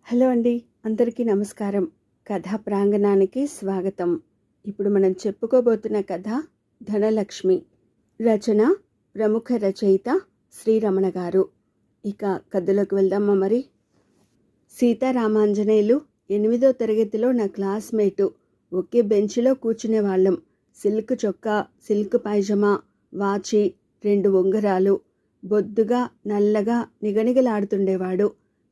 Hello అండి, అందరికీ నమస్కారం. కథా ప్రాంగణానికి స్వాగతం. ఇప్పుడు మనం చెప్పుకోబోతున్న కథ ధనలక్ష్మి. రచన ప్రముఖ రచయిత శ్రీరమణ గారు. ఇక కథలోకి వెళ్దామా మరి. సీతారామాంజనేయులు 8వ తరగతిలో నా క్లాస్మేటు. ఒకే బెంచ్లో కూర్చునేవాళ్ళం. సిల్క్ చొక్కా, సిల్క్ పైజమా, వాచి, 2 ఉంగరాలు. బొద్దుగా నల్లగా నిగనిగలాడుతుండేవాడు.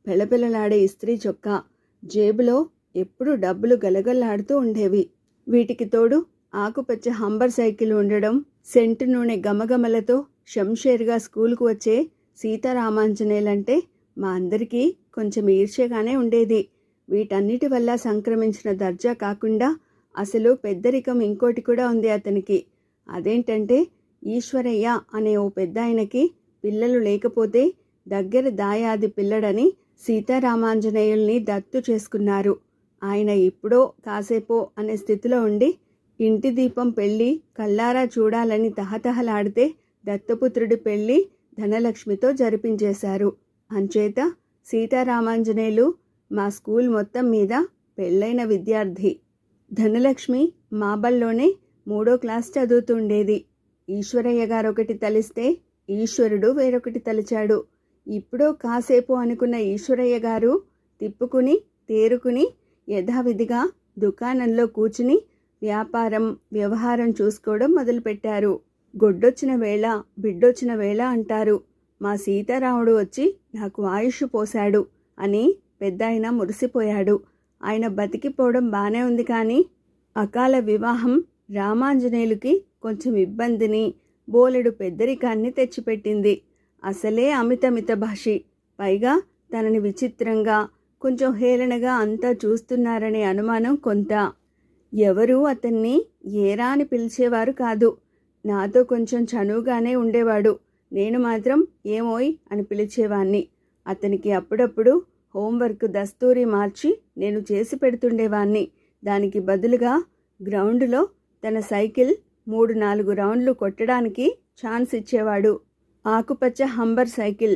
పెళపెళలాడే ఇస్త్రీ చొక్కా, జేబులో ఎప్పుడూ డబ్బులు గలగల్లాడుతూ ఉండేవి. వీటికి తోడు ఆకుపచ్చ హంబర్ సైకిల్ ఉండడం, సెంటు నూనె గమగమలతో షంషేర్గా స్కూలుకు వచ్చే సీతారామాంజనేయులంటే మా అందరికీ కొంచెం ఈర్ష్యగానే ఉండేది. వీటన్నిటి వల్ల సంక్రమించిన దర్జా కాకుండా అసలు పెద్దరికం ఇంకోటి కూడా ఉంది అతనికి. అదేంటంటే ఈశ్వరయ్య అనే ఓ పెద్దాయనకి పిల్లలు లేకపోతే దగ్గర దాయాది పిల్లడని సీతారామాంజనేయుల్ని దత్తు చేసుకున్నారు. ఆయన ఇప్పుడో కాసేపో అనే స్థితిలో ఉండి ఇంటి దీపం పెళ్ళి కల్లారా చూడాలని తహతహలాడితే దత్తపుత్రుడి పెళ్ళి ధనలక్ష్మితో జరిపించేశారు. అంచేత సీతారామాంజనేయులు మా స్కూల్ మొత్తం మీద పెళ్ళైన విద్యార్థి. ధనలక్ష్మి మా బళ్ళోనే 3వ క్లాస్ చదువుతుండేది. ఈశ్వరయ్య గారొకటి తలిస్తే ఈశ్వరుడు వేరొకటి తలిచాడు. ఇప్పుడో కాసేపు అనుకున్న ఈశ్వరయ్య గారు తిప్పుకుని తేరుకుని యథావిధిగా దుకాణంలో కూర్చుని వ్యాపారం వ్యవహారం చూసుకోవడం మొదలుపెట్టారు. గొడ్డొచ్చిన వేళ బిడ్డొచ్చిన వేళ అంటారు. మా సీతారాముడు వచ్చి నాకు ఆయుష్ పోశాడు అని పెద్దాయన మురిసిపోయాడు. ఆయన బతికిపోవడం బానే ఉంది, కానీ అకాల వివాహం రామాంజనేయులకి కొంచెం ఇబ్బందిని, బోలెడు పెద్దరికాన్ని తెచ్చిపెట్టింది. అసలే అమితమిత భాషి, పైగా తనని విచిత్రంగా కొంచెం హేళనగా అంతా చూస్తున్నారనే అనుమానం కొంత. ఎవరూ అతన్ని ఏరా అని పిలిచేవారు కాదు. నాతో కొంచెం చనువుగానే ఉండేవాడు. నేను మాత్రం ఏమోయ్ అని పిలిచేవాణ్ణి. అతనికి అప్పుడప్పుడు హోంవర్క్ దస్తూరి మార్చి నేను చేసి పెడుతుండేవాణ్ణి. దానికి బదులుగా గ్రౌండ్లో తన సైకిల్ 3-4 రౌండ్లు కొట్టడానికి ఛాన్స్ ఇచ్చేవాడు. ఆకుపచ్చ హంబర్ సైకిల్,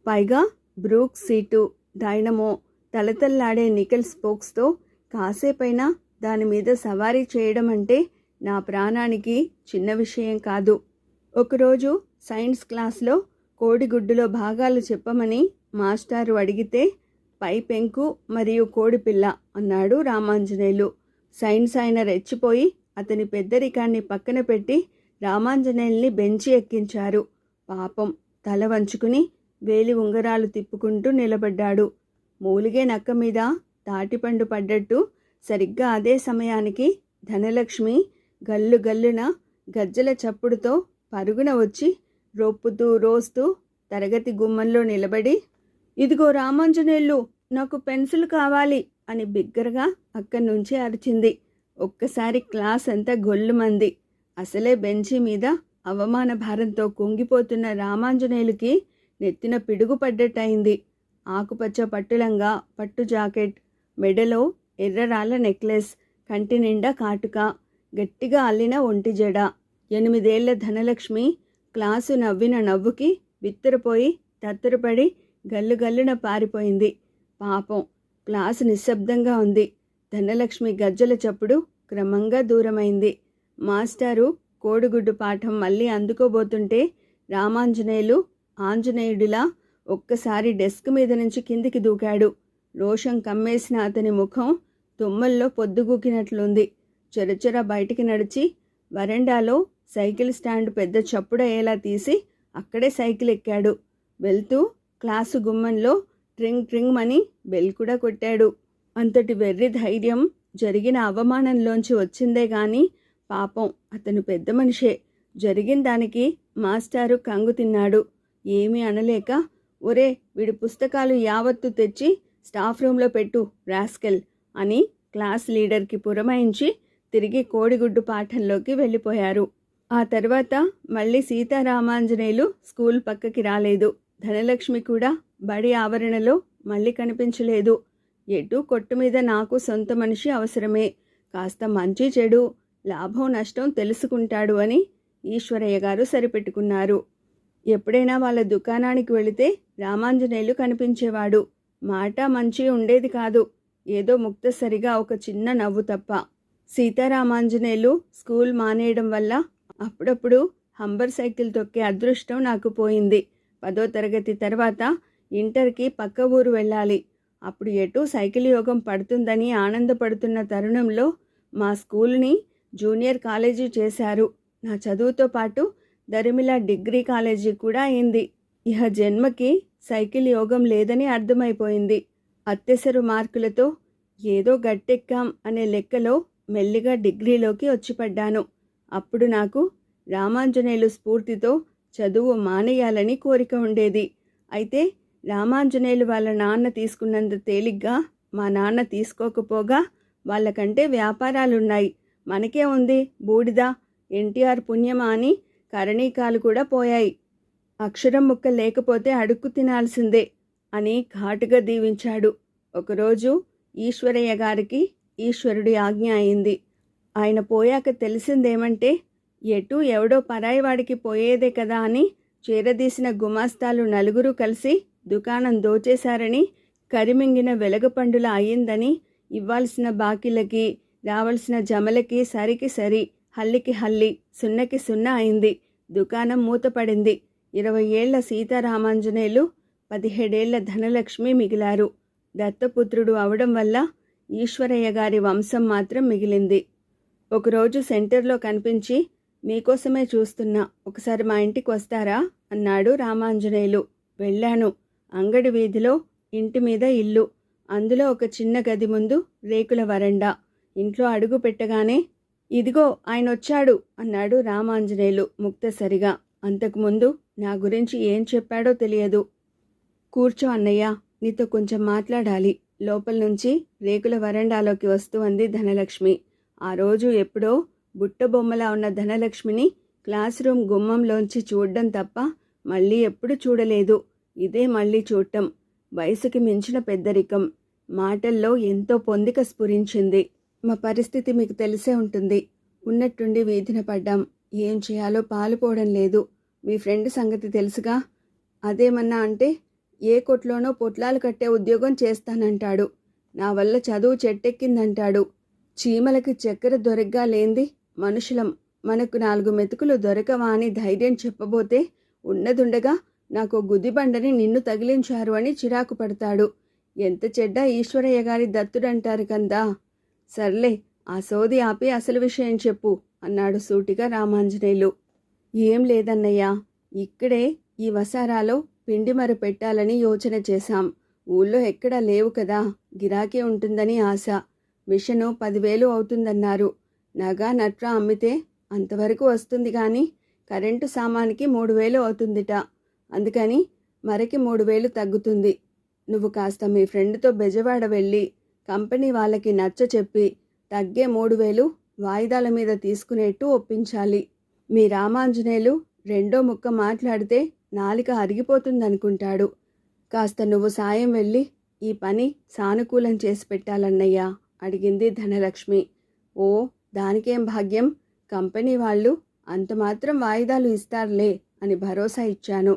పైగా బ్రూక్ సీటు, డైనమో, తలతల్లాడే నికెల్ స్పోక్స్తో కాసేపైనా దాని మీద సవారీ చేయడం అంటే నా ప్రాణానికి చిన్న విషయం కాదు. ఒకరోజు సైన్స్ క్లాస్లో కోడిగుడ్డులో భాగాలు చెప్పమని మాస్టారు అడిగితే పై పెంకు మరియు కోడిపిల్ల అన్నాడు రామాంజనేయులు. సైన్స్ ఆయన రెచ్చిపోయి అతని పెద్దరికాన్ని పక్కన పెట్టి రామాంజనేయుల్ని బెంచి ఎక్కించారు. పాపం తల వంచుకుని వేలి ఉంగరాలు తిప్పుకుంటూ నిలబడ్డాడు. మూలిగే నక్క మీద తాటిపండు పడ్డట్టు సరిగ్గా అదే సమయానికి ధనలక్ష్మి గల్లు గల్లున గజ్జల చప్పుడుతో పరుగున వచ్చి రొప్పుతూ రోస్తూ తరగతి గుమ్మంలో నిలబడి, ఇదిగో రామాంజనేయులు, నాకు పెన్సిల్ కావాలి అని బిగ్గరగా అక్కడి నుంచి అరిచింది. ఒక్కసారి క్లాస్ అంతా గొల్లుమంది. అసలే బెంచి మీద అవమాన భారంతో కుంగిపోతున్న రామాంజనేయులకి నెత్తిన పిడుగు పడ్డట్టయింది. ఆకుపచ్చ పట్టులంగా, పట్టు జాకెట్, మెడలో ఎర్రరాళ్ళ నెక్లెస్, కంటి నిండా కాటుక, గట్టిగా అల్లిన ఒంటి జడ. 8 ఏళ్ల ధనలక్ష్మి క్లాసు నవ్విన నవ్వుకి బిత్తరపోయి తత్తరపడి గల్లుగల్లున పారిపోయింది. పాపం క్లాసు నిశ్శబ్దంగా ఉంది. ధనలక్ష్మి గజ్జల చప్పుడు క్రమంగా దూరమైంది. మాస్టారు కోడిగుడ్డు పాఠం మళ్ళీ అందుకోబోతుంటే రామాంజనేయులు ఆంజనేయుడిలా ఒక్కసారి డెస్క్ మీద నుంచి కిందికి దూకాడు. రోషం కమ్మేసిన అతని ముఖం తుమ్మల్లో పొద్దుగూకినట్లుంది. చెరచెర బయటికి నడిచి వరండాలో సైకిల్ స్టాండ్ పెద్ద చప్పుడయ్యేలా తీసి అక్కడే సైకిల్ ఎక్కాడు. వెళ్తూ క్లాసు గుమ్మంలో ట్రింగ్ ట్రింగ్ మని బెల్ కూడా కొట్టాడు. అంతటి వెర్రి ధైర్యం జరిగిన అవమానంలోంచి వచ్చిందే గాని పాపం అతను పెద్ద మనిషే. జరిగిన దానికి మాస్టారు కంగు తిన్నాడు. ఏమీ అనలేక, ఒరే వీడి పుస్తకాలు యావత్తు తెచ్చి స్టాఫ్ రూమ్లో పెట్టు రాస్కెల్ అని క్లాస్ లీడర్కి పురమాయించి తిరిగి కోడిగుడ్డు పాఠంలోకి వెళ్ళిపోయారు. ఆ తర్వాత మళ్ళీ సీతారామాంజనేయులు స్కూల్ పక్కకి రాలేదు. ధనలక్ష్మి కూడా బడి ఆవరణలో మళ్ళీ కనిపించలేదు. ఎటు కొట్టు మీద నాకు సొంత మనిషి అవసరమే, కాస్త మంచి చెడు లాభం నష్టం తెలుసుకుంటాడు అని ఈశ్వరయ్య గారు సరిపెట్టుకున్నారు. ఎప్పుడైనా వాళ్ళ దుకాణానికి వెళితే రామాంజనేయులు కనిపించేవాడు. మాట మంచి ఉండేది కాదు. ఏదో ముక్తసరిగా ఒక చిన్న నవ్వు తప్ప. సీతారామాంజనేయులు స్కూల్ మానేయడం వల్ల అప్పుడప్పుడు హంబర్ సైకిల్ తొక్కే అదృష్టం నాకు పోయింది. 10వ తరగతి తర్వాత ఇంటర్కి పక్క ఊరు వెళ్ళాలి. అప్పుడు ఎటూ సైకిల్ యోగం పడుతుందని ఆనందపడుతున్న తరుణంలో మా స్కూల్ని జూనియర్ కాలేజీ చేశారు. నా చదువుతో పాటు దరిమిలా డిగ్రీ కాలేజీ కూడా అయింది. ఇహ జన్మకి సైకిల్ యోగం లేదని అర్థమైపోయింది. అత్యవసర మార్కులతో ఏదో గట్టెక్కాం అనే లెక్కలో మెల్లిగా డిగ్రీలోకి వచ్చిపడ్డాను. అప్పుడు నాకు రామాంజనేయులు స్ఫూర్తితో చదువు మానేయాలని కోరిక ఉండేది. అయితే రామాంజనేయులు వాళ్ళ నాన్న తీసుకున్నంత తేలిగ్గా మా నాన్న తీసుకోకపోగా వాళ్ళకంటే వ్యాపారాలున్నాయి, మనకే ఉంది బూడిద, ఎన్టీఆర్ పుణ్యమా అని కరణీకాలు కూడా పోయాయి. అక్షరం ముక్క లేకపోతే అడుక్కు తినాల్సిందే అని ఘాటుగా దీవించాడు. ఒకరోజు ఈశ్వరయ్య గారికి ఈశ్వరుడి ఆజ్ఞ అయింది. ఆయన పోయాక తెలిసిందేమంటే ఎటూ ఎవడో పరాయివాడికి పోయేదే కదా అని చేరదీసిన గుమాస్తాలు నలుగురు కలిసి దుకాణం దోచేశారని, కరిమింగిన వెలగపండుల అయ్యిందని, ఇవ్వాల్సిన బాకీలకి రావాల్సిన జమలకి సరికి సరి, హల్లికి హల్లి, సున్నకి సున్నా అయింది. దుకాణం మూతపడింది. 20 ఏళ్ల సీతారామాంజనేయులు 17 ఏళ్ల ధనలక్ష్మి మిగిలారు. దత్తపుత్రుడు అవడం వల్ల ఈశ్వరయ్య గారి వంశం మాత్రం మిగిలింది. ఒకరోజు సెంటర్లో కనిపించి, మీకోసమే చూస్తున్నా, ఒకసారి మా ఇంటికి వస్తారా అన్నాడు రామాంజనేయులు. వెళ్ళాను. అంగడి వీధిలో ఇంటి మీద ఇల్లు, అందులో ఒక చిన్న గది ముందు రేకుల వరండా. ఇంట్లో అడుగు పెట్టగానే ఇదిగో ఆయన వచ్చాడు అన్నాడు రామాంజనేయులు ముక్తసరిగా. అంతకుముందు నా గురించి ఏం చెప్పాడో తెలియదు. కూర్చో అన్నయ్య, నీతో కొంచెం మాట్లాడాలి. లోపల నుంచి రేకుల వరండాలోకి వస్తూ అంది ధనలక్ష్మి. ఆ రోజు ఎప్పుడో బుట్టబొమ్మలా ఉన్న ధనలక్ష్మిని క్లాస్ రూమ్ గుమ్మంలోంచి చూడ్డం తప్ప మళ్ళీ ఎప్పుడు చూడలేదు. ఇదే మళ్ళీ చూడటం. వయసుకి మించిన పెద్దరికం. మాటల్లో ఎంతో పొందిక స్ఫురించింది. మా పరిస్థితి మీకు తెలిసే ఉంటుంది. ఉన్నట్టుండి వీధిన పడ్డాం. ఏం చేయాలో పాలుపోవడం లేదు. మీ ఫ్రెండ్ సంగతి తెలుసుగా. అదేమన్నా అంటే ఏ కొట్లోనో పొట్లాలు కట్టే ఉద్యోగం చేస్తానంటాడు. నా వల్ల చదువు చెట్టెక్కిందంటాడు. చీమలకి చక్కెర దొరగ్గా లేంది మనుషులం, మనకు 4 మెతుకులు దొరకవా అని ధైర్యం చెప్పబోతే ఉన్నదుండగా నాకు గుదిబండని నిన్ను తగిలించారు అని చిరాకు పడతాడు. ఎంత చెడ్డ ఈశ్వరయ్య గారి దత్తుడంటారు కందా. సర్లే, ఆ సోది ఆపి అసలు విషయం చెప్పు అన్నాడు సూటిగా రామాంజనేయులు. ఏం లేదన్నయ్యా, ఇక్కడే ఈ వసారాలో పిండిమర పెట్టాలని యోచన చేశాం. ఊళ్ళో ఎక్కడా లేవు కదా, గిరాకీ ఉంటుందని ఆశ. మిషను 10,000 అవుతుందన్నారు. నగా నట్రా అమ్మితే అంతవరకు వస్తుంది కానీ కరెంటు సామానికి 3,000 అవుతుందిట. అందుకని మరకి 3,000 తగ్గుతుంది. నువ్వు కాస్త మీ ఫ్రెండ్తో బెజవాడ వెళ్ళి కంపెనీ వాళ్ళకి నచ్చ చెప్పి తగ్గే 3,000 వాయిదాల మీద తీసుకునేట్టు ఒప్పించాలి. మీ రామాంజనేయులు రెండో ముక్క మాట్లాడితే నాలిక అరిగిపోతుందనుకుంటాడు. కాస్త నువ్వు సాయం వెళ్ళి ఈ పని సానుకూలం చేసి పెట్టాలన్నయ్యా అడిగింది ధనలక్ష్మి. ఓ, దానికేం భాగ్యం, కంపెనీ వాళ్ళు అంత మాత్రం వాయిదాలు ఇస్తారులే అని భరోసా ఇచ్చాను.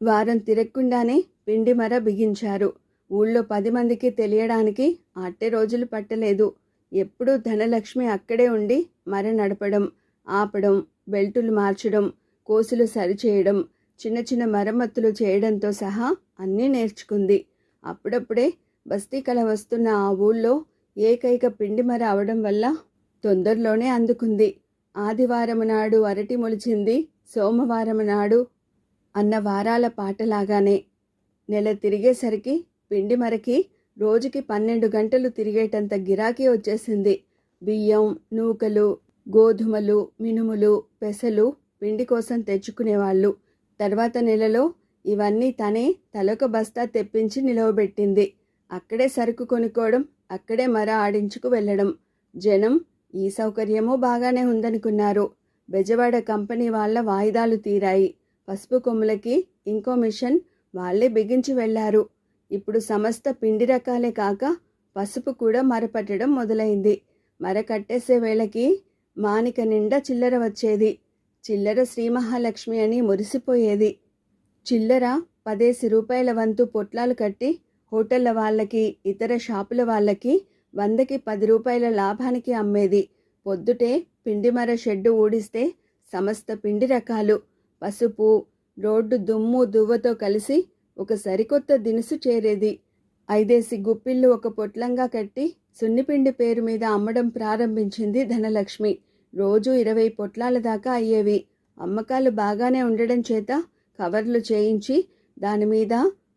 వారం తిరగకుండానే పిండి మర బిగించారు. ఊళ్ళో 10 మందికి తెలియడానికి అట్టే రోజులు పట్టలేదు. ఎప్పుడూ ధనలక్ష్మి అక్కడే ఉండి మర నడపడం, ఆపడం, బెల్టులు మార్చడం, కోసులు సరిచేయడం, చిన్న చిన్న మరమ్మతులు చేయడంతో సహా అన్నీ నేర్చుకుంది. అప్పుడప్పుడే బస్తీ కళ వస్తున్న ఆ ఊళ్ళో ఏకైక పిండి మర అవడం వల్ల తొందరలోనే అందుకుంది. ఆదివారం నాడు అరటి మొలిచింది, సోమవారం నాడు అన్న వారాల పాటలాగానే నెల తిరిగేసరికి పిండి మరకి రోజుకి 12 గంటలు తిరిగేటంత గిరాకీ వచ్చేసింది. బియ్యం, నూకలు, గోధుమలు, మినుములు, పెసలు పిండి కోసం తెచ్చుకునేవాళ్ళు. తర్వాత నెలలో ఇవన్నీ తనే తలొక బస్తా తెప్పించి నిలవబెట్టింది. అక్కడే సరుకు కొనుక్కోవడం, అక్కడే మర ఆడించుకు వెళ్ళడం. జనం ఈ సౌకర్యమూ బాగానే ఉందనుకున్నారు. బెజవాడ కంపెనీ వాళ్ళ వాయిదాలు తీరాయి. పసుపు కొమ్ములకి ఇంకో మిషన్ వాళ్లే బిగించి వెళ్లారు. ఇప్పుడు సమస్త పిండి రకాలే కాక పసుపు కూడా మరపట్టడం మొదలైంది. మర కట్టేసే వేళకి మానిక నిండా చిల్లర వచ్చేది. చిల్లర శ్రీ మహాలక్ష్మి అని మురిసిపోయేది. చిల్లర 10 రూపాయల వంతు పొట్లాలు కట్టి హోటళ్ల వాళ్ళకి, ఇతర షాపుల వాళ్ళకి 100కి 10 రూపాయల లాభానికి అమ్మేది. పొద్దుటే పిండిమర షెడ్డు ఊడిస్తే సమస్త పిండి రకాలు, పసుపు, రోడ్డు దుమ్ము దువ్వతో కలిసి ఒక సరికొత్త దినుసు చేరేది. 5 గుప్పిళ్ళు ఒక పొట్లంగా కట్టి సున్నిపిండి పేరు మీద అమ్మడం ప్రారంభించింది ధనలక్ష్మి. రోజు 20 పొట్లాల దాకా అయ్యేవి. అమ్మకాలు బాగానే ఉండడం చేత కవర్లు చేయించి దానిమీద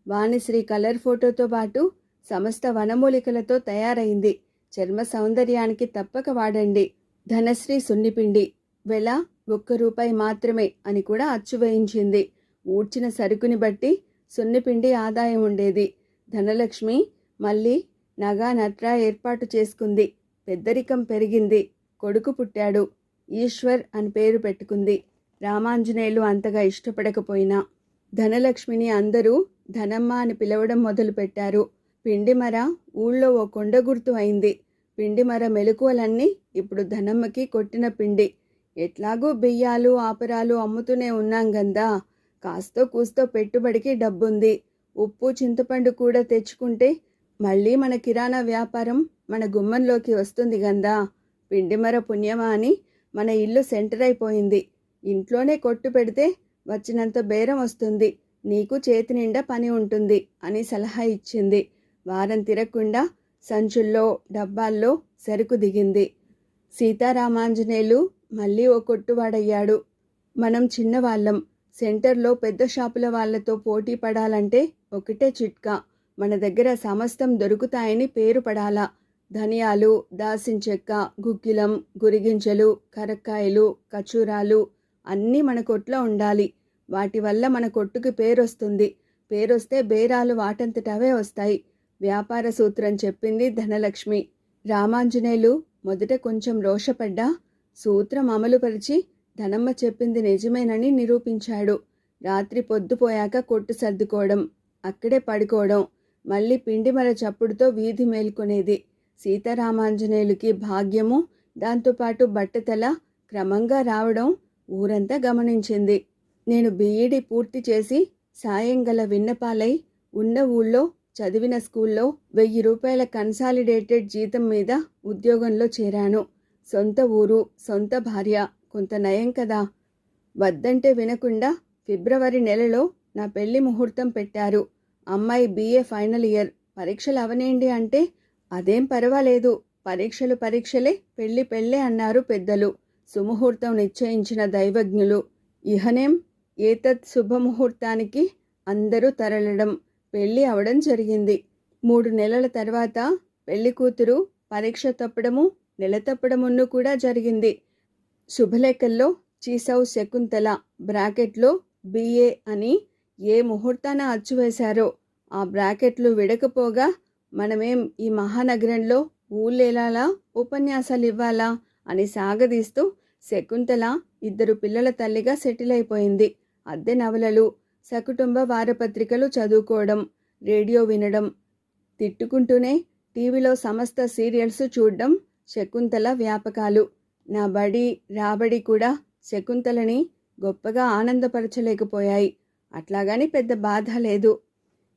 వాణిశ్రీ కలర్ ఫోటోతో పాటు సమస్త వనమూలికలతో తయారైంది. చర్మ సౌందర్యానికి తప్పక వాడండి, ధనశ్రీ సున్నిపిండి, వెల 1 రూపాయి మాత్రమే అని కూడా అచ్చు వేయించింది. ఊడ్చిన సరుకుని బట్టి సున్నిపిండి ఆదాయం ఉండేది. ధనలక్ష్మి మళ్ళీ నగా నట్రా ఏర్పాటు చేసుకుంది. పెద్దరికం పెరిగింది. కొడుకు పుట్టాడు. ఈశ్వర్ అని పేరు పెట్టుకుంది. రామాంజనేయులు అంతగా ఇష్టపడకపోయినా ధనలక్ష్మిని అందరూ ధనమ్మ అని పిలవడం మొదలుపెట్టారు. పిండిమర ఊళ్ళో ఓ కొండ గుర్తు అయింది. పిండిమర మెలకువలన్నీ ఇప్పుడు ధనమ్మకి కొట్టిన పిండి. ఎట్లాగూ బియ్యాలు ఆపరాలు అమ్ముతూనే ఉన్నాం గందా, కాస్తో కూస్తో పెట్టుబడికి డబ్బుంది. ఉప్పు చింతపండు కూడా తెచ్చుకుంటే మళ్ళీ మన కిరాణా వ్యాపారం మన గుమ్మంలోకి వస్తుంది గందా. పిండిమర పుణ్యమా అని మన ఇల్లు సెంటర్ అయిపోయింది. ఇంట్లోనే కొట్టు పెడితే వచ్చినంత బేరం వస్తుంది, నీకు చేతి నిండా పని ఉంటుంది అని సలహా ఇచ్చింది. వారం తిరగకుండా సంచుల్లో డబ్బాల్లో సరుకు దిగింది. సీతారామాంజనేయులు మళ్ళీ ఓ కొట్టువాడయ్యాడు. మనం చిన్నవాళ్ళం. సెంటర్లో పెద్ద షాపుల వాళ్లతో పోటీ పడాలంటే ఒకటే చిట్కా, మన దగ్గర సమస్తం దొరుకుతాయని పేరు పడాలా. ధనియాలు, దాసిన చెక్క, గుగ్గిలం, గురిగింజలు, కరక్కాయలు, ఖర్జూరాలు అన్నీ మన కొట్లో ఉండాలి. వాటి వల్ల మన కొట్టుకి పేరొస్తుంది. పేరొస్తే బేరాలు వాటంతటవే వస్తాయి. వ్యాపార సూత్రం చెప్పింది ధనలక్ష్మి. రామాంజనేయులు మొదట కొంచెం రోషపడ్డా సూత్రం అమలుపరిచి ధనమ్మ చెప్పింది నిజమేనని నిరూపించాడు. రాత్రి పొద్దుపోయాక కొట్టు సర్దుకోవడం, అక్కడే పడుకోవడం, మళ్ళీ పిండిమర చప్పుడుతో వీధి మేల్కొనేది. సీతారామాంజనేయులకి భాగ్యము, దాంతోపాటు బట్టతల క్రమంగా రావడం ఊరంతా గమనించింది. నేను బీఈడీ పూర్తి చేసి సాయంగల విన్నపాలై ఉన్న ఊళ్ళో చదివిన స్కూల్లో 1000 రూపాయల కన్సాలిడేటెడ్ జీతం మీద ఉద్యోగంలో చేరాను. సొంత ఊరు, సొంత భార్య, కొంత నయం కదా. వద్దంటే వినకుండా ఫిబ్రవరి నెలలో నా పెళ్లి ముహూర్తం పెట్టారు. అమ్మాయి BA ఫైనల్ ఇయర్. పరీక్షలు అవనేండి అంటే అదేం పర్వాలేదు, పరీక్షలు పరీక్షలే, పెళ్లి పెళ్ళే అన్నారు పెద్దలు. సుముహూర్తం నిశ్చయించిన దైవజ్ఞులు. ఇహనేం ఏతత్ శుభముహూర్తానికి అందరూ తరలడం, పెళ్లి అవడం జరిగింది. 3 నెలల తర్వాత పెళ్లి కూతురు పరీక్ష తప్పడము, నెల తప్పడమును కూడా జరిగింది. శుభలేఖల్లో చీసౌ శకుంతల బ్రాకెట్లో BA అని ఏ ముహూర్తాన అచ్చువేశారో ఆ బ్రాకెట్లు విడకపోగా మనమేం ఈ మహానగరంలో ఊళ్ళేలాలా ఉపన్యాసాలు ఇవ్వాలా అని సాగదీస్తూ శకుంతల 2 పిల్లల తల్లిగా సెటిల్ అయిపోయింది. అద్దె నవలలు, సకుటుంబ వారపత్రికలు చదువుకోవడం, రేడియో వినడం, తిట్టుకుంటూనే టీవీలో సమస్త సీరియల్స్ చూడడం శకుంతల వ్యాపకాలు. నా బడి రాబడి కూడా శకుంతలని గొప్పగా ఆనందపరచలేకపోయాయి. అట్లాగని పెద్ద బాధ లేదు.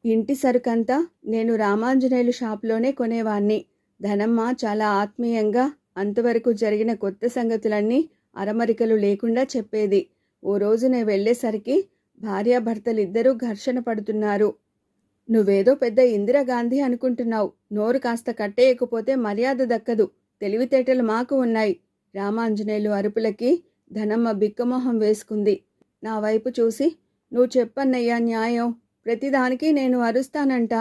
ఇంటి సరుకంతా నేను రామాంజనేయులు షాప్లోనే కొనేవాణ్ణి. ధనమ్మ చాలా ఆత్మీయంగా అంతవరకు జరిగిన కొత్త సంగతులన్నీ అరమరికలు లేకుండా చెప్పేది. ఓ రోజు నేను వెళ్ళేసరికి భార్యాభర్తలిద్దరూ ఘర్షణ పడుతున్నారు. నువ్వేదో పెద్ద ఇందిరాగాంధీ అనుకుంటున్నావు, నోరు కాస్త కట్టేయకపోతే మర్యాద దక్కదు, తెలివితేటలు మాకు ఉన్నాయి. రామాంజనేయులు అరుపులకి ధనమ్మ బిక్కమొహం వేసుకుంది. నా వైపు చూసి, నువ్వు చెప్పన్నయ్యా న్యాయం, ప్రతిదానికి నేను అరుస్తానంట.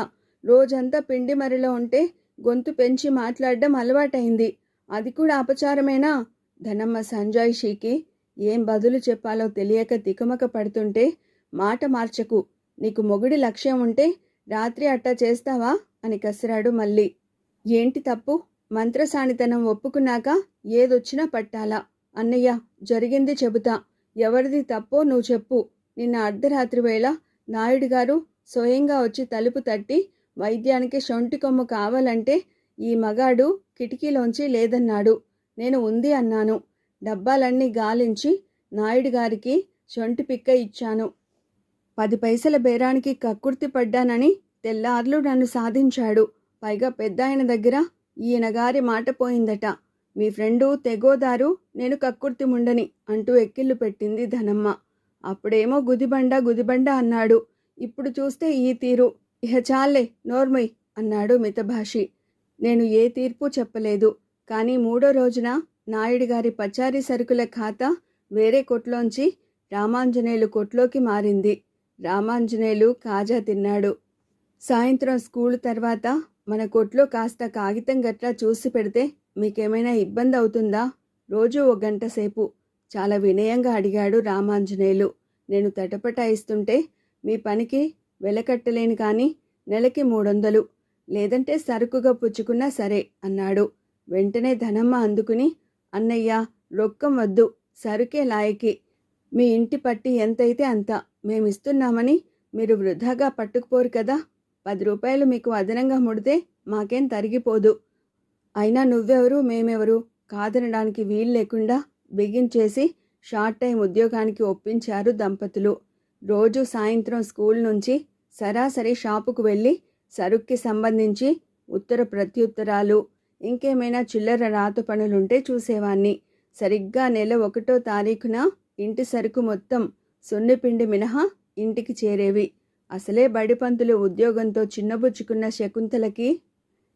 రోజంతా పిండి మరిలో ఉంటే గొంతు పెంచి మాట్లాడడం అలవాటైంది, అది కూడా అపచారమేనా? ధనమ్మ సంజాయిషీకి ఏం బదులు చెప్పాలో తెలియక తికమక పడుతుంటే, మాట మార్చకు, నీకు మొగుడి లక్ష్యం ఉంటే రాత్రి అట్టా చేస్తావా అని కసిరాడు మళ్ళీ. ఏంటి తప్పు? మంత్రసానితనం ఒప్పుకున్నాక ఏదొచ్చినా పట్టాలా? అన్నయ్య, జరిగింది చెబుతా, ఎవరిది తప్పో నువ్వు చెప్పు. నిన్న అర్ధరాత్రి వేళ నాయుడు గారు స్వయంగా వచ్చి తలుపు తట్టి వైద్యానికి శొంఠి కొమ్ము కావాలంటే ఈ మగాడు కిటికీలోంచి లేదన్నాడు. నేను ఉంది అన్నాను. డబ్బాలన్నీ గాలించి నాయుడు గారికి శొంఠి పిక్క ఇచ్చాను. 10 పైసల బేరానికి కక్కుర్తి పడ్డానని తెల్లార్లు నన్ను సాధించాడు. పైగా పెద్దాయన దగ్గర ఈయనగారి మాట పోయిందట. మీ ఫ్రెండు తెగోదారు, నేను కక్కుర్తి ముండని అంటూ ఎక్కిళ్ళు పెట్టింది ధనమ్మ. అప్పుడేమో గుదిబండ అన్నాడు. ఇప్పుడు చూస్తే ఈ తీరు. ఇహ చాలే నోర్మయ్ అన్నాడు మితభాషి. నేను ఏ తీర్పు చెప్పలేదు. కానీ 3వ రోజున నాయుడు గారి పచారీ సరుకుల ఖాతా వేరే కొట్లోంచి రామాంజనేయులు కొట్లోకి మారింది. రామాంజనేయులు కాజా తిన్నాడు. సాయంత్రం స్కూలు తర్వాత మన కొట్లో కాస్త కాగితం గట్లా చూసి పెడితే మీకేమైనా ఇబ్బంది అవుతుందా? రోజు 1 గంట సేపు చాలా వినయంగా అడిగాడు రామాంజనేయులు. నేను తటపటాయిస్తుంటే మీ పనికి వెలకట్టలేను కానీ నెలకి 300, లేదంటే సరుకుగా పుచ్చుకున్నా సరే అన్నాడు. వెంటనే ధనమ్మ అందుకుని, అన్నయ్య రొక్కం వద్దు, సరుకే లాయకి. మీ ఇంటి పట్టి ఎంతైతే అంత మేమిస్తున్నామని మీరు వృధాగా పట్టుకుపోరు కదా. 10 రూపాయలు మీకు అదనంగా ముడితే మాకేం తరిగిపోదు. అయినా నువ్వెవరు మేమెవరు కాదనడానికి వీలు లేకుండా బిగించేసి షార్ట్ టైం ఉద్యోగానికి ఒప్పించారు దంపతులు. రోజు సాయంత్రం స్కూల్ నుంచి సరాసరి షాపుకు వెళ్ళి సరుక్కి సంబంధించి ఉత్తర ప్రత్యుత్తరాలు, ఇంకేమైనా చిల్లర రాత పనులుంటే చూసేవాణ్ణి. సరిగ్గా నెల 1వ తారీఖున ఇంటి సరుకు మొత్తం సున్నిపిండి మినహా ఇంటికి చేరేవి. అసలే బడిపంతులు ఉద్యోగంతో చిన్నబుచ్చుకున్న శకుంతలకి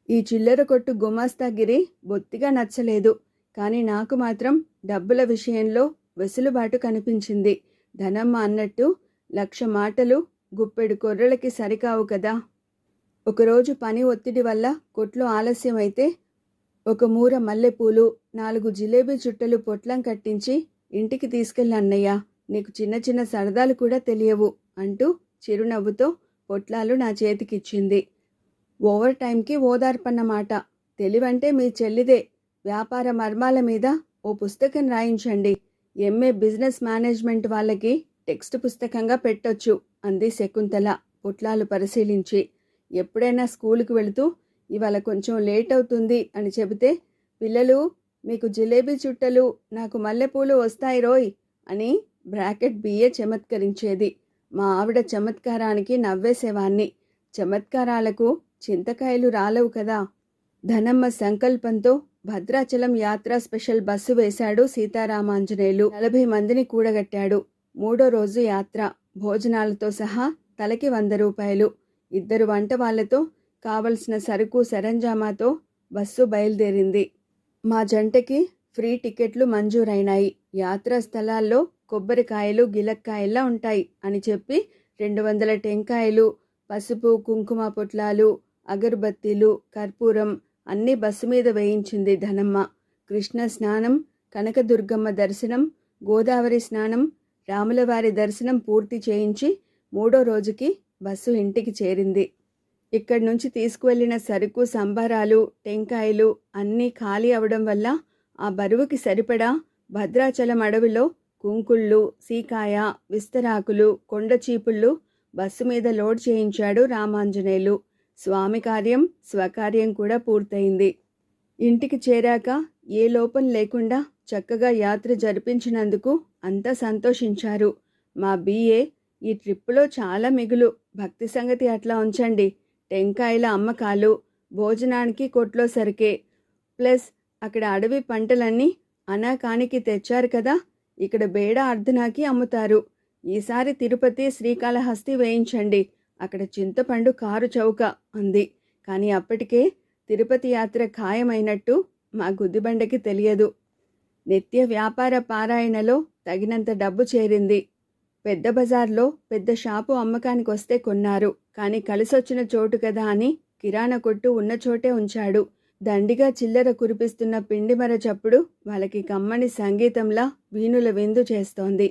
ఈ చిల్లర కొట్టు గుమాస్తాగిరి బొత్తిగా నచ్చలేదు. కానీ నాకు మాత్రం డబ్బుల విషయంలో వెసులుబాటు కనిపించింది. ధనమ్మ అన్నట్టు 1,00,000 మాటలు గుప్పెడు కొర్రలకి సరికావు కదా. ఒకరోజు పని ఒత్తిడి వల్ల కొట్లో ఆలస్యమైతే 1 మూర మల్లెపూలు, 4 జిలేబీ చుట్టలు పొట్లం కట్టించి ఇంటికి తీసుకెళ్ళన్నయ్య, నీకు చిన్న చిన్న సరదాలు కూడా తెలియవు అంటూ చిరునవ్వుతో పొట్లాలు నా చేతికిచ్చింది. ఓవర్ టైంకి ఓదార్పన్నమాట. తెలివంటే మీ చెల్లిదే. వ్యాపార మర్మాల మీద ఓ పుస్తకం రాయించండి. ఎంఏ బిజినెస్ మేనేజ్మెంట్ వాళ్ళకి టెక్స్ట్ పుస్తకంగా పెట్టొచ్చు అంది శకుంతల పొట్లాలు పరిశీలించి. ఎప్పుడైనా స్కూలుకు వెళుతూ ఇవాళ కొంచెం లేట్ అవుతుంది అని చెబితే, పిల్లలు మీకు జిలేబీ చుట్టలు, నాకు మల్లెపూలు వస్తాయి రోయ్ అని బ్రాకెట్ బిఏ చమత్కరించేది. మా ఆవిడ చమత్కారానికి నవ్వేసేవాణ్ణి. చమత్కారాలకు చింతకాయలు రాలవు కదా. ధనమ్మ సంకల్పంతో భద్రాచలం యాత్ర స్పెషల్ బస్సు వేశాడు సీతారామాంజనేయులు. 40 మందిని కూడగట్టాడు. 3వ రోజు యాత్ర. భోజనాలతో సహా తలకి 100 రూపాయలు. 2 వంట వాళ్లతో కావలసిన సరుకు సరంజామాతో బస్సు బయలుదేరింది. మా జంటకి ఫ్రీ టికెట్లు మంజూరైనాయి. యాత్రా స్థలాల్లో కొబ్బరికాయలు గిలక్కాయల్లా ఉంటాయి అని చెప్పి 200 టెంకాయలు, పసుపు కుంకుమ పొట్లాలు, అగరుబత్తీలు, కర్పూరం అన్నీ బస్సు మీద వేయించింది ధనమ్మ. కృష్ణ స్నానం, కనకదుర్గమ్మ దర్శనం, గోదావరి స్నానం, రాములవారి దర్శనం పూర్తి చేయించి 3వ రోజుకి బస్సు ఇంటికి చేరింది. ఇక్కడి నుంచి తీసుకువెళ్లిన సరుకు, సంబారాలు, టెంకాయలు అన్నీ ఖాళీ అవడం వల్ల ఆ బరువుకి సరిపడా భద్రాచలం అడవిలో కుంకుళ్ళు, సీకాయ, విస్తరాకులు, కొండచీపుళ్ళు బస్సు మీద లోడ్ చేయించాడు రామాంజనేయులు. స్వామి కార్యం, స్వకార్యం కూడా పూర్తయింది. ఇంటికి చేరాక ఏ లోపం లేకుండా చక్కగా యాత్ర జరిపించినందుకు అంతా సంతోషించారు. మా బిఏ, ఈ ట్రిప్పులో చాలా మిగులు, భక్తి సంగతి అట్లా ఉంచండి. టెంకాయల అమ్మకాలు, భోజనానికి కొట్లో సరికే, ప్లస్ అక్కడ అడవి పంటలన్నీ అనాకానికి తెచ్చారు కదా, ఇక్కడ బేడ అర్ధనాకి అమ్ముతారు. ఈసారి తిరుపతి, శ్రీకాళహస్తి వేయించండి, అక్కడ చింతపండు కారు చౌక అంది. కానీ అప్పటికే తిరుపతి యాత్ర ఖాయమైనట్టు మా గుద్దిబండకి తెలియదు. నిత్య వ్యాపార పారాయణలో తగినంత డబ్బు చేరింది. పెద్ద బజార్లో పెద్ద షాపు అమ్మకానికి వస్తే కొన్నారు. కానీ కలిసొచ్చిన చోటు కదా అని కిరాణా కొట్టు ఉన్న చోటే ఉంచాడు. దండిగా చిల్లర కురిపిస్తున్న పిండిమర చప్పుడు వాళ్ళకి కమ్మని సంగీతంలా వీణుల విందు చేస్తోంది.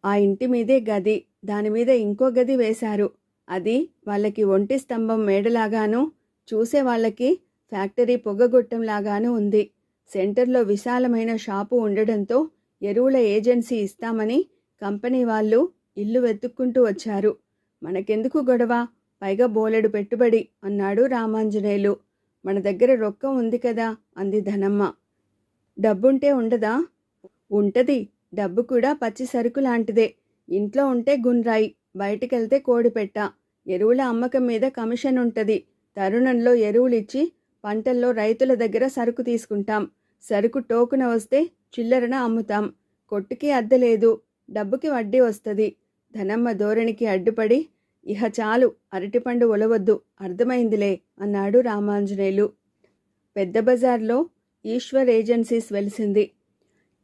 ఆ ఇంటి మీదే గది, దానిమీద ఇంకో గది వేశారు. అది వాళ్ళకి ఒంటి స్తంభం మేడలాగాను, చూసే వాళ్ళకి ఫ్యాక్టరీ పొగగొట్టంలాగాను ఉంది. సెంటర్లో విశాలమైన షాపు ఉండడంతో ఎరువుల ఏజెన్సీ ఇస్తామని కంపెనీ వాళ్ళు ఇల్లు వెతుక్కుంటూ వచ్చారు. మనకెందుకు గొడవ, పైగా బోలెడు పెట్టుబడి అన్నాడు రామాంజనేయులు. మన దగ్గర రొక్కం ఉంది కదా అంది ధనమ్మ. డబ్బుంటే ఉండదా? ఉంటది. డబ్బు కూడా పచ్చి సరుకు లాంటిదే. ఇంట్లో ఉంటే గుండ్రాయి, బయటికెళ్తే కోడిపెట్ట. ఎరువుల అమ్మకం మీద కమిషన్ ఉంటుంది. తరుణంలో ఎరువులిచ్చి పంటల్లో రైతుల దగ్గర సరుకు తీసుకుంటాం. సరుకు టోకున వస్తే చిల్లరన అమ్ముతాం. కొట్టుకి అద్దె లేదు, డబ్బుకి వడ్డీ వస్తుంది. ధనమ్మ ధోరణికి అడ్డుపడి, ఇహ చాలు, అరటిపండు ఒలవద్దు, అర్థమైందిలే అన్నాడు రామాంజనేయులు. పెద్ద బజార్లో ఈశ్వర్ ఏజెన్సీస్ వెలిసింది.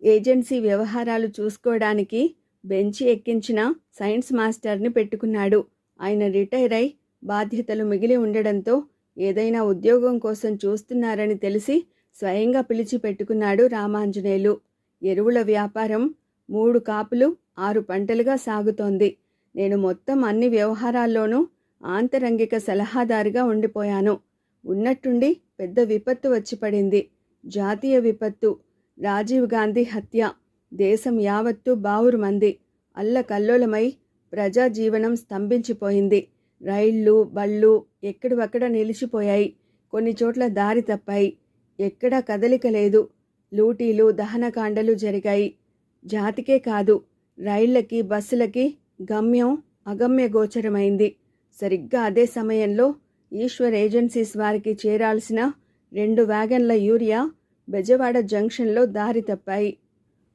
ఏజెన్సీ వ్యవహారాలు చూసుకోవడానికి బెంచి ఎక్కించిన సైన్స్ మాస్టర్ని పెట్టుకున్నాడు. ఆయన రిటైర్ అయి బాధ్యతలు మిగిలి ఉండడంతో ఏదైనా ఉద్యోగం కోసం చూస్తున్నారని తెలిసి స్వయంగా పిలిచి పెట్టుకున్నాడు రామాంజనేయులు. ఎరువుల వ్యాపారం 3 కాపులు 6 పంటలుగా సాగుతోంది. నేను మొత్తం అన్ని వ్యవహారాల్లోనూ ఆంతరంగిక సలహాదారుగా ఉండిపోయాను. ఉన్నట్టుండి పెద్ద విపత్తు వచ్చి పడింది. జాతీయ విపత్తు. రాజీవ్ గాంధీ హత్య. దేశం యావత్తూ బావురుమంది. అల్లకల్లోలమై ప్రజాజీవనం స్తంభించిపోయింది. రైళ్ళు బళ్ళు ఎక్కడివక్కడ నిలిచిపోయాయి. కొన్ని చోట్ల దారి తప్పాయి. ఎక్కడా కదలిక లేదు. లూటీలు దహనకాండలు జరిగాయి. జాతికే కాదు, రైళ్లకి బస్సులకి గమ్యం అగమ్య గోచరమైంది. సరిగ్గా అదే సమయంలో ఈశ్వర్ ఏజెన్సీస్ వారికి చేరాల్సిన 2 వ్యాగన్ల యూరియా బెజవాడ జంక్షన్లో దారి తప్పాయి.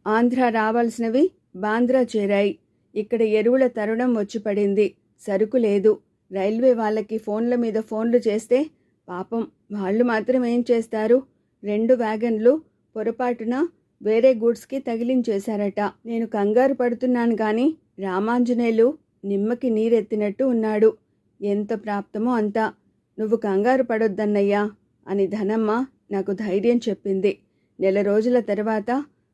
ఆంధ్ర రావాల్సినవి బాంద్రా చేరాయి. ఇక్కడ ఎరువుల తరుణం వచ్చి పడింది. సరుకు లేదు. రైల్వే వాళ్ళకి ఫోన్ల మీద ఫోన్లు చేస్తే పాపం వాళ్ళు మాత్రం ఏం చేస్తారు? 2 వ్యాగన్లు పొరపాటున వేరే గూడ్స్కి తగిలించేశారట. నేను కంగారు పడుతున్నాను కానీ రామాంజనేయులు నిమ్మకి నీరెత్తినట్టు ఉన్నాడు. ఎంత ప్రాప్తమో అంత. నువ్వు కంగారు పడొద్దన్నయ్యా అని ధనమ్మ నాకు ధైర్యం చెప్పింది. నెల రోజుల తర్వాత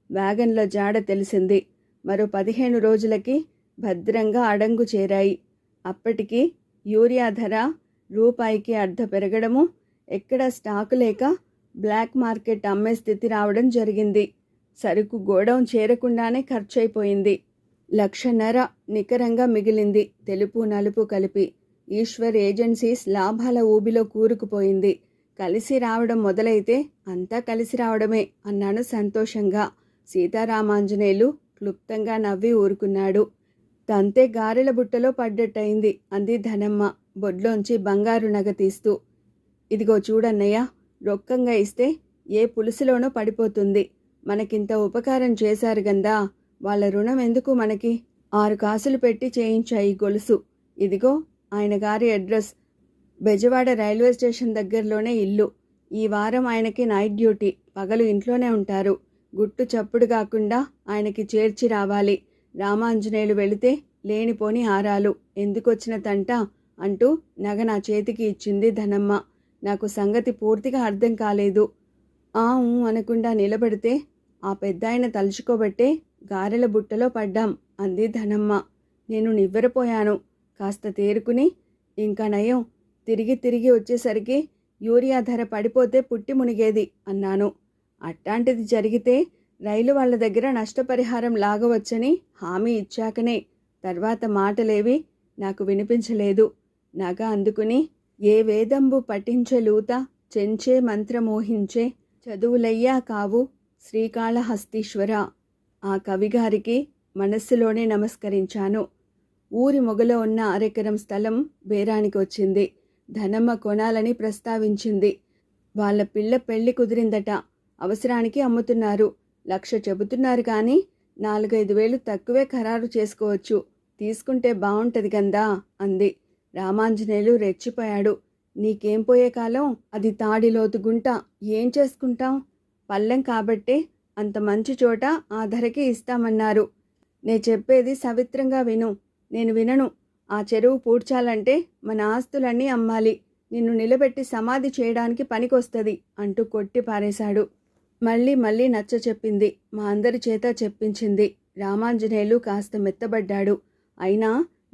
వ్యాగన్ల జాడ తెలిసింది. మరో 15 రోజులకి భద్రంగా అడంగు చేరాయి. అప్పటికి యూరియా ధర రూపాయికి అర్ధ పెరగడము, ఎక్కడా స్టాకు లేక బ్లాక్ మార్కెట్ అమ్మే స్థితి రావడం జరిగింది. సరుకు గోడౌన్ చేరకుండానే ఖర్చయిపోయింది. 1,00,000 నికరంగా మిగిలింది, తెలుపు నలుపు కలిపి. ఈశ్వర్ ఏజెన్సీస్ లాభాల ఊబిలో కూరుకుపోయింది. కలిసి రావడం మొదలైతే అంతా కలిసి రావడమే అన్నాను సంతోషంగా. సీతారామాంజనేయులు క్లుప్తంగా నవ్వి ఊరుకున్నాడు. తంతే గారెల బుట్టలో పడ్డట్టయింది అంది ధనమ్మ బొడ్లోంచి బంగారు నగ తీస్తూ. ఇదిగో చూడన్నయ్య, రొక్కంగా ఇస్తే ఏ పులుసులోనో పడిపోతుంది. మనకింత ఉపకారం చేశారు గందా, వాళ్ళ రుణం ఎందుకు మనకి? 6 కాసులు పెట్టి చేయించాయి గొలుసు. ఇదిగో ఆయన గారి అడ్రస్. బెజవాడ రైల్వే స్టేషన్ దగ్గరలోనే ఇల్లు. ఈ వారం ఆయనకి నైట్ డ్యూటీ, పగలు ఇంట్లోనే ఉంటారు. గుట్టు చప్పుడు కాకుండా ఆయనకి చేర్చి రావాలి. రామాంజనేయులు వెళితే లేనిపోని ఆరాలు, ఎందుకొచ్చిన తంట అంటూ నగ నా చేతికి ఇచ్చింది ధనమ్మ. నాకు సంగతి పూర్తిగా అర్థం కాలేదు. అనకుండా నిలబడితే ఆ పెద్దాయన తలుచుకోబట్టే గారెల బుట్టలో పడ్డాం అంది ధనమ్మ. నేను నివ్వెరపోయాను. కాస్త తేరుకుని, ఇంకా నయం, తిరిగి వచ్చేసరికి యూరియా ధర పడిపోతే పుట్టి మునిగేది అన్నాను. అట్లాంటిది జరిగితే రైలు వాళ్ళ దగ్గర నష్టపరిహారం లాగవచ్చని హామీ ఇచ్చాకనే. తర్వాత మాటలేవి నాకు వినిపించలేదు. నగ అందుకుని, ఏ వేదంబు పఠించే లూత, చెంచే మంత్రమోహించే చదువులయ్యా కావు శ్రీకాళహస్తీశ్వర. ఆ కవిగారికి మనస్సులోనే నమస్కరించాను. ఊరి మొగలో ఉన్న అరెకరం స్థలం బేరానికి వచ్చింది. ధనమ్మ కొనాలని ప్రస్తావించింది. వాళ్ళ పిల్ల పెళ్లి కుదిరిందట. అవసరానికి అమ్ముతున్నారు. 1,00,000 చెబుతున్నారు కానీ 4-5 వేలు తక్కువే ఖరారు చేసుకోవచ్చు. తీసుకుంటే బాగుంటది గందా అంది. రామాంజనేయులు రెచ్చిపోయాడు. నీకేం పోయే కాలం? అది తాడిలోతు గుంట, ఏం చేసుకుంటాం? పల్లెం కాబట్టే అంత మంచి చోట ఆ ధరకే ఇస్తామన్నారు. నే చెప్పేది సవిత్రంగా విను. నేను వినను. ఆ చెరువు పూడ్చాలంటే మన ఆస్తులన్నీ అమ్మాలి. నిన్ను నిలబెట్టి సమాధి చేయడానికి పనికొస్తుంది అంటూ కొట్టి పారేశాడు. మళ్ళీ నచ్చ చెప్పింది. మా అందరి చేత చెప్పించింది. రామాంజనేయులు కాస్త మెత్తబడ్డాడు. అయినా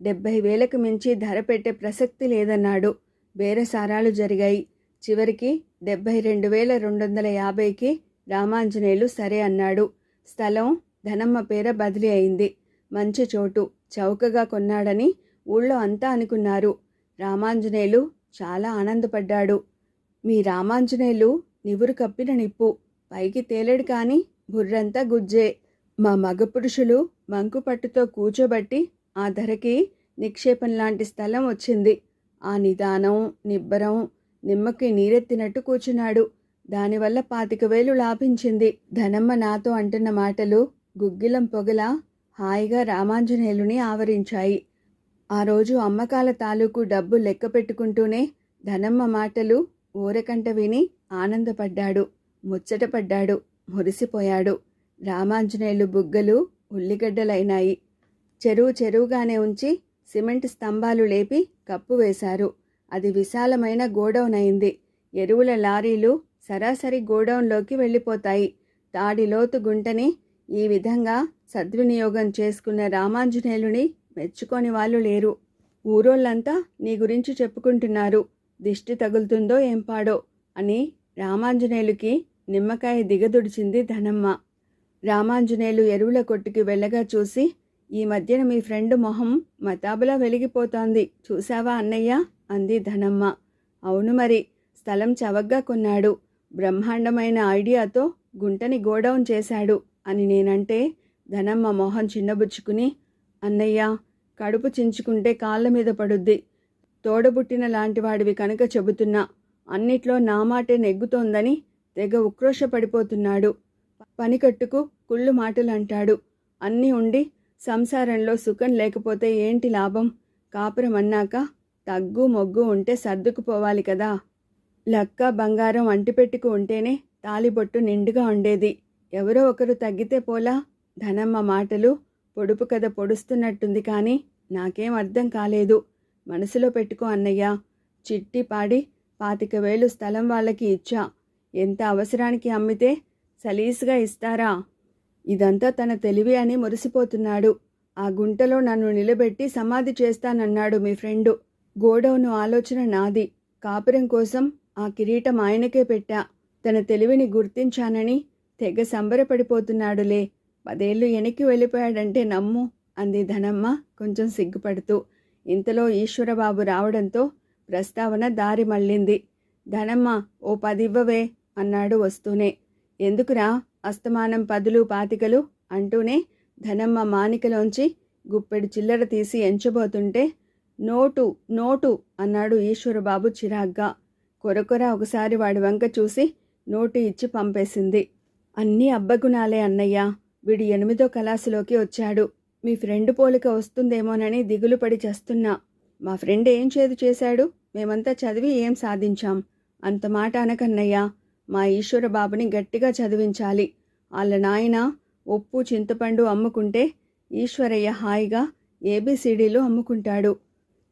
70,000కు మించి ధర పెట్టే ప్రసక్తి లేదన్నాడు. బేరసారాలు జరిగాయి. చివరికి 72,250కి రామాంజనేయులు సరే అన్నాడు. స్థలం ధనమ్మ పేర బదిలీ అయింది. మంచి చోటు, చౌకగా కొన్నాడని ఊళ్ళో అంతా అనుకున్నారు. రామాంజనేయులు చాలా ఆనందపడ్డాడు. మీ రామాంజనేయులు నివురు కప్పిన నిప్పు, పైకి తేలేడు కానీ బుర్రంతా గుజ్జే. మా మగపురుషులు మంకుపట్టుతో కూచోబట్టి ఆ ధరకి నిక్షేపం లాంటి స్థలం వచ్చింది ఆ నిదానం, నిబ్బరం, నిమ్మకి నీరెత్తినట్టు కూర్చున్నాడు. దానివల్ల 25,000 లాభించింది. ధనమ్మ నాతో అంటున్న మాటలు గుగ్గిలం పొగలా హాయిగా రామాంజనేయులుని ఆవరించాయి. ఆ రోజు అమ్మకాల తాలూకు డబ్బు లెక్క పెట్టుకుంటూనే ధనమ్మ మాటలు ఊరకంట విని ఆనందపడ్డాడు, ముచ్చటపడ్డాడు, మురిసిపోయాడు. రామాంజనేయులు బుగ్గలు ఉల్లిగడ్డలైనాయి. చెరువుగానే ఉంచి సిమెంట్ స్తంభాలు లేపి కప్పు వేశారు. అది విశాలమైన గోడౌన్ అయింది. ఎరువుల లారీలు సరాసరి గోడౌన్లోకి వెళ్ళిపోతాయి. తాడిలోతు గుంటని ఈ విధంగా సద్వినియోగం చేసుకున్న రామాంజనేయులుని మెచ్చుకొని వాళ్ళు లేరు. ఊరోళ్ళంతా నీ గురించి చెప్పుకుంటున్నారు. దిష్టి తగులుతుందో ఏం పాడో అని రామాంజనేయులుకి నిమ్మకాయ దిగదుడిచింది ధనమ్మ. రామాంజనేయులు ఎరువుల కొట్టుకి వెళ్ళగా చూసి, ఈ మధ్యన మీ ఫ్రెండ్ మొహం మతాబులా వెలిగిపోతోంది చూశావా అన్నయ్య అంది ధనమ్మ. అవును మరి, స్థలం చవగ్గా కొన్నాడు. బ్రహ్మాండమైన ఐడియాతో గుంటని గోడౌన్ చేశాడు అని నేనంటే ధనమ్మ మొహం చిన్నబుచ్చుకుని, అన్నయ్య కడుపు చించుకుంటే కాళ్ళ మీద పడుద్ది. తోడబుట్టిన లాంటివాడివి కనుక చెబుతున్నా, అన్నిట్లో నా మాటే నెగ్గుతోందని తెగ ఉక్రోషపడిపోతున్నాడు. పనికట్టుకు కుళ్ళు మాటలు అంటాడు. అన్నీ ఉండి సంసారంలో సుఖం లేకపోతే ఏంటి లాభం? కాపురం అన్నాక తగ్గు మొగ్గు ఉంటే సర్దుకుపోవాలి కదా. లక్క బంగారం అంటిపెట్టుకు ఉంటేనే తాలిబొట్టు నిండుగా ఉండేది. ఎవరో ఒకరు తగ్గితే పోలా. ధనమ్మ మాటలు పొడుపు కథ పొడుస్తున్నట్టుంది కానీ నాకేం అర్థం కాలేదు. మనసులో పెట్టుకో అన్నయ్య. చిట్టి పాడి 25,000 స్థలం వాళ్ళకి ఇచ్చా. ఎంత అవసరానికి అమ్మితే సలీసుగా ఇస్తారా? ఇదంతా తన తెలివి అని మురిసిపోతున్నాడు. ఆ గుంటలో నన్ను నిలబెట్టి సమాధి చేస్తానన్నాడు మీ ఫ్రెండు. గోడౌను ఆలోచన నాది. కాపురం కోసం ఆ కిరీటం ఆయనకే పెట్టా. తన తెలివిని గుర్తించానని తెగ సంబరపడిపోతున్నాడులే. 10 ఏళ్ళు వెనక్కి వెళ్ళిపోయాడంటే నమ్ము అంది ధనమ్మ కొంచెం సిగ్గుపడుతూ. ఇంతలో ఈశ్వరబాబు రావడంతో ప్రస్తావన దారి మళ్ళింది. ధనమ్మ ఓ 10 ఇవ్వవే అన్నాడు వస్తూనే. ఎందుకురా అస్తమానం 10లు 25లు అంటూనే ధనమ్మ మానికలోంచి గుప్పెడు చిల్లర తీసి ఎంచబోతుంటే, నోటు నోటు అన్నాడు ఈశ్వరబాబు చిరాగ్గా. కొరకొర ఒకసారి వాడి వంక చూసి నోటు ఇచ్చి పంపేసింది. అన్నీ అబ్బగుణాలే అన్నయ్య. వీడు 8వ క్లాసులోకి వచ్చాడు. మీ ఫ్రెండ్ పోలిక వస్తుందేమోనని దిగులు పడి చేస్తున్నా. మా ఫ్రెండ్ ఏం చేదు చేశాడు? మేమంతా చదివి ఏం సాధించాం? అంత మాట అనకన్నయ్య. మా ఈశ్వరబాబుని గట్టిగా చదివించాలి. వాళ్ళ నాయన ఉప్పు చింతపండు అమ్ముకుంటే ఈశ్వరయ్య హాయిగా ఏబిసిడీలు అమ్ముకుంటాడు.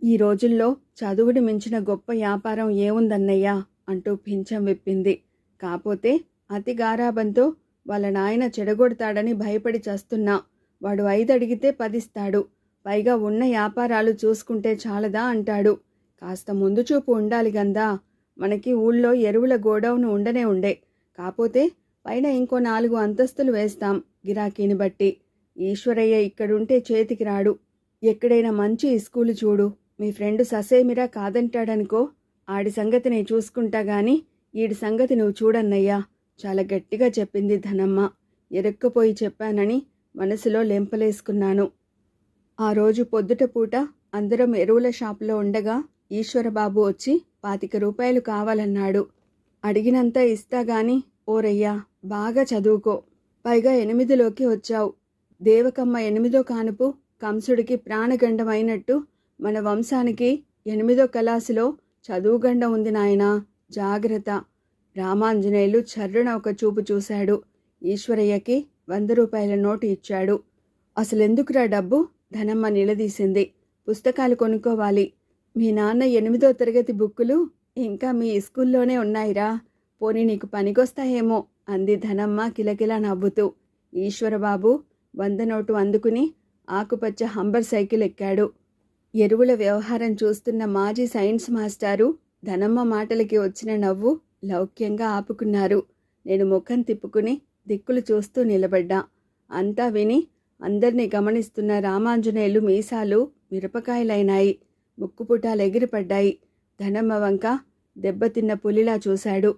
ఈ రోజుల్లో చదువుని మించిన గొప్ప వ్యాపారం ఏముందన్నయ్యా అంటూ పింఛం విప్పింది. కాపోతే అతి గారాబంతో వాళ్ళ నాయన చెడగొడతాడని భయపడి చస్తున్నా. వాడు 5 అడిగితే 10 ఇస్తాడు. పైగా ఉన్న వ్యాపారాలు చూసుకుంటే చాలదా అంటాడు. కాస్త ముందు చూపు ఉండాలి గందా. మనకి ఊళ్ళో ఎరువుల గోడౌను ఉండనే ఉండే. కాపోతే పైన ఇంకో 4 అంతస్తులు వేస్తాం గిరాకీని బట్టి. ఈశ్వరయ్య ఇక్కడుంటే చేతికి రాడు. ఎక్కడైనా మంచి స్కూలు చూడు. మీ ఫ్రెండ్ ససేమిరా కాదంటాడనుకో. ఆడి సంగతి నేను చూసుకుంటా గాని ఈడి సంగతి నువ్వు చూడన్నయ్యా చాలా గట్టిగా చెప్పింది ధనమ్మ. ఎరక్కపోయి చెప్పానని మనసులో లెంపలేసుకున్నాను. ఆ రోజు పొద్దుట పూట అందరం ఎరువుల షాపులో ఉండగా ఈశ్వరబాబు వచ్చి 25 రూపాయలు కావాలన్నాడు. అడిగినంత ఇస్తాగాని ఓరయ్యా బాగా చదువుకో. పైగా 8లోకి వచ్చావు. దేవకమ్మ 8వ కానుపు కంసుడికి ప్రాణగండం అయినట్టు మన వంశానికి 8వ క్లాసులో చదువుగండం ఉంది నాయనా, జాగ్రత్త. రామాంజనేయులు చర్రున ఒక చూపు చూశాడు. ఈశ్వరయ్యకి 100 రూపాయల నోటు ఇచ్చాడు. అసలెందుకురా డబ్బు? ధనమ్మ నిలదీసింది. పుస్తకాలు కొనుక్కోవాలి. మీ నాన్న 8వ తరగతి బుక్కులు ఇంకా మీ స్కూల్లోనే ఉన్నాయిరా. పోనీ నీకు పనికొస్తాయేమో అంది ధనమ్మ కిలకిలా నవ్వుతూ. ఈశ్వరబాబు 100 నోటు అందుకుని ఆకుపచ్చ హంబర్ సైకిల్ ఎక్కాడు. ఎరువుల వ్యవహారం చూస్తున్న మాజీ సైన్స్ మాస్టారు ధనమ్మ మాటలకి వచ్చిన నవ్వు లౌక్యంగా ఆపుకున్నారు. నేను ముఖం తిప్పుకుని దిక్కులు చూస్తూ నిలబడ్డా. అంతా విని అందర్నీ గమనిస్తున్న రామాంజనేయులు మీసాలు మిరపకాయలైనాయి. ముక్కుపుటాలు ఎగిరిపడ్డాయి. ధనమ్మ వంక దెబ్బతిన్న పులిలా చూశాడు.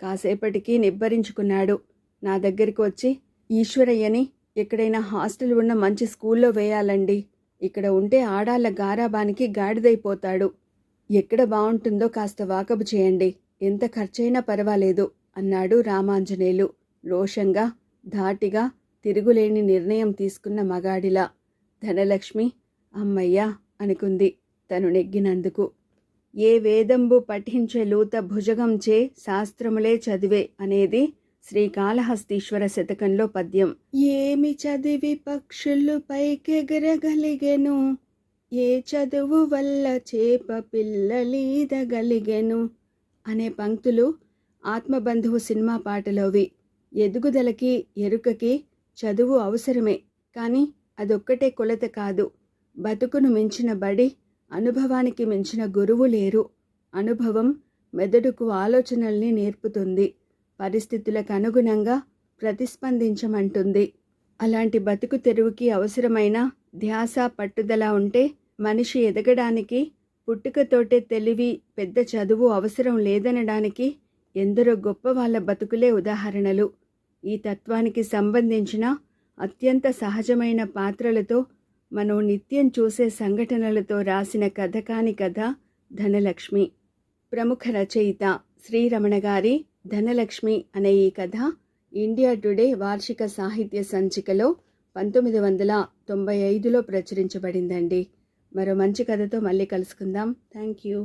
కాసేపటికి నిబ్బరించుకున్నాడు. నా దగ్గరికి వచ్చి, ఈశ్వరయ్యని ఎక్కడైనా హాస్టల్ ఉన్న మంచి స్కూల్లో వేయాలండి. ఇక్కడ ఉంటే ఆడాళ్ళ గారాబానికి గాడిదైపోతాడు. ఎక్కడ బాగుంటుందో కాస్త వాకబు చేయండి, ఎంత ఖర్చైనా పర్వాలేదు అన్నాడు రామాంజనేయులు రోషంగా, ధాటిగా, తిరుగులేని నిర్ణయం తీసుకున్న మగాడిలా. ధనలక్ష్మి అమ్మయ్యా అనుకుంది తను నెగ్గినందుకు. ఏ వేదంబు పఠించే లూత భుజగంచే శాస్త్రములే చదివే అనేది శ్రీకాళహస్తీశ్వర శతకంలో పద్యం. ఏమి చదివి పక్షులు పైకెగరగలిగెను, ఏ చదువు వల్ల చేప పిల్లలీదగలిగెను అనే పంక్తులు ఆత్మబంధువు సినిమా పాటలోవి. ఎదుగుదలకి ఎరుకకి చదువు అవసరమే, కానీ అదొక్కటే కొలత కాదు. బతుకును మించిన బడి, అనుభవానికి మించిన గురువు లేరు. అనుభవం మెదడుకు ఆలోచనల్ని నేర్పుతుంది, పరిస్థితులకు అనుగుణంగా ప్రతిస్పందించమంటుంది. అలాంటి బతుకు తెరువుకి అవసరమైన ధ్యాస, పట్టుదల ఉంటే మనిషి ఎదగడానికి పుట్టుకతోటే తెలివి, పెద్ద చదువు అవసరం లేదనడానికి ఎందరో గొప్ప వాళ్ళ బతుకులే ఉదాహరణలు. ఈ తత్వానికి సంబంధించిన అత్యంత సహజమైన పాత్రలతో మనం నిత్యం చూసే సంఘటనలతో రాసిన కథ కాని కథ ధనలక్ష్మి. ప్రముఖ రచయిత శ్రీరమణ గారి ధనలక్ష్మి అనే ఈ కథ ఇండియా టుడే వార్షిక సాహిత్య సంచికలో 1995లో ప్రచురించబడిందండి. మరో మంచి కథతో మళ్ళీ కలుసుకుందాం. Thank you.